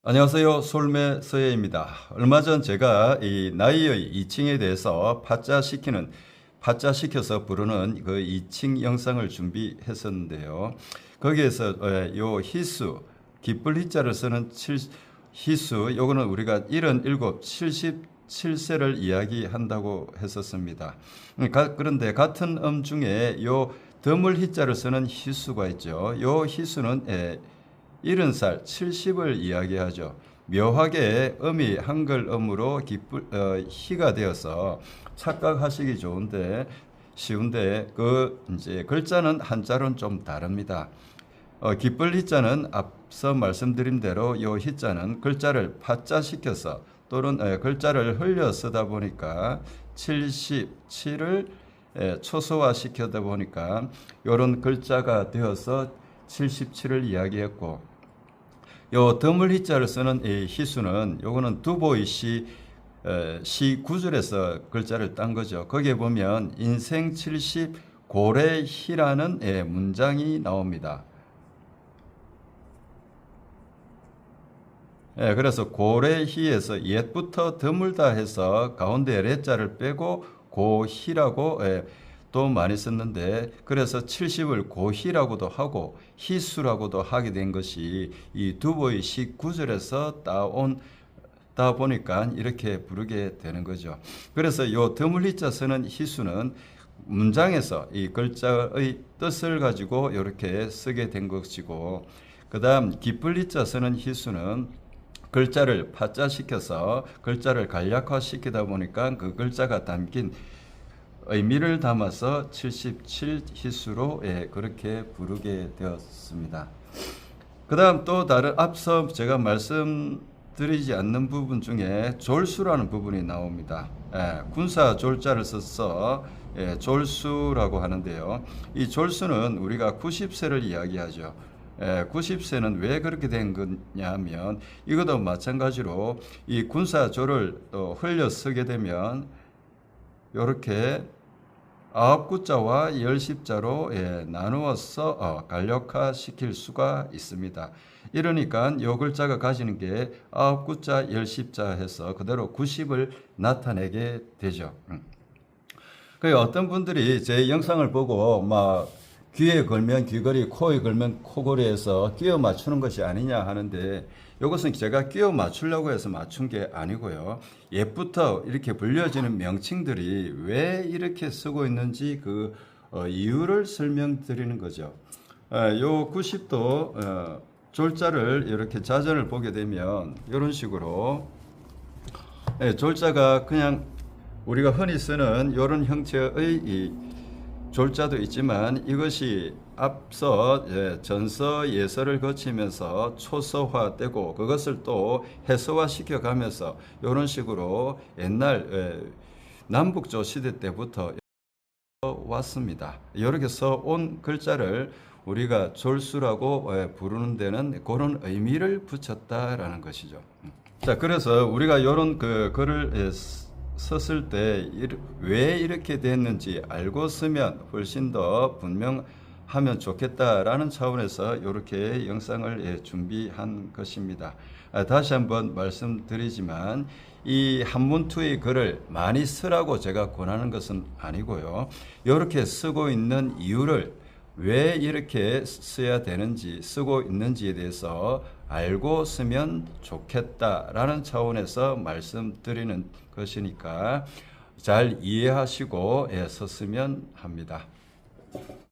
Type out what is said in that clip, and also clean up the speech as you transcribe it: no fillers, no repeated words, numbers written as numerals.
안녕하세요. 솔매 서예입니다. 얼마 전 제가 이 나이의 이칭에 대해서 파자시켜서 부르는 그 이칭 영상을 준비했었는데요. 거기에서 요 희수, 기쁠 희자를 쓰는 희수, 요거는 우리가 77, 77세를 이야기한다고 했었습니다. 그런데 같은 음 중에 요 드물 희자를 쓰는 희수가 있죠. 요 희수는 70살, 70을 이야기하죠. 묘하게 음이 한글음으로 희가 되어서 착각하시기 쉬운데 그 이제 글자는 한자로는 좀 다릅니다. 기쁠 희자는 앞서 말씀드린 대로 요 희자는 글자를 파자시켜서 또는 글자를 흘려 쓰다 보니까 77을 초소화시켜다 보니까 요런 글자가 되어서 77을 이야기했고, 요 드물 희자를 쓰는 이 희수는 요거는 두보이 시 구절에서 글자를 딴 거죠. 거기에 보면 인생 70 고래희라는 문장이 나옵니다. 그래서 고래희에서 옛부터 드물다 해서 가운데 레자를 빼고 고희라고 또 많이 썼는데, 그래서 70을 고희라고도 하고 희수라고도 하게 된 것이 이 두보의 시 구절에서 따 보니까 이렇게 부르게 되는 거죠. 그래서 요 드물희자 쓰는 희수는 문장에서 이 글자의 뜻을 가지고 이렇게 쓰게 된 것이고, 그 다음 기쁠희자 쓰는 희수는 글자를 파자시켜서 글자를 간략화시키다 보니까 그 글자가 담긴 의미를 담아서 77희수로 그렇게 부르게 되었습니다. 그 다음 또 다른 앞서 제가 말씀드리지 않는 부분 중에 졸수라는 부분이 나옵니다. 군사 졸자를 써서 졸수라고 하는데요. 이 졸수는 우리가 90세를 이야기하죠. 90세는 왜 그렇게 된 거냐 하면, 이것도 마찬가지로 이 군사조를 흘려 쓰게 되면 이렇게 9구자와 10십자로 나누어서 간략화 시킬 수가 있습니다. 이러니까 이 글자가 가지는 게 9구자 10십자 해서 그대로 90을 나타내게 되죠. 그 어떤 분들이 제 영상을 보고 막 귀에 걸면 귀걸이, 코에 걸면 코걸이에서 끼워 맞추는 것이 아니냐 하는데, 이것은 제가 끼워 맞추려고 해서 맞춘 게 아니고요. 옛부터 이렇게 불려지는 명칭들이 왜 이렇게 쓰고 있는지 그 이유를 설명드리는 거죠. 요 90도 졸자를 이렇게 자전을 보게 되면 이런 식으로 졸자가 그냥 우리가 흔히 쓰는 이런 형태의 이 졸자도 있지만, 이것이 앞서 전서 예서를 거치면서 초서화되고 그것을 또 해서화 시켜가면서 이런 식으로 옛날 남북조 시대 때부터 왔습니다. 이렇게 써온 글자를 우리가 졸수라고 부르는 데는 그런 의미를 붙였다라는 것이죠. 자, 그래서 우리가 이런 그 글을 썼을 때 왜 이렇게 됐는지 알고 쓰면 훨씬 더 분명하면 좋겠다라는 차원에서 이렇게 영상을 준비한 것입니다. 다시 한번 말씀드리지만, 이 한문투의 글을 많이 쓰라고 제가 권하는 것은 아니고요. 이렇게 쓰고 있는 이유를, 왜 이렇게 써야 되는지, 쓰고 있는지에 대해서 알고 쓰면 좋겠다라는 차원에서 말씀드리는 것이니까 잘 이해하시고 썼으면 합니다.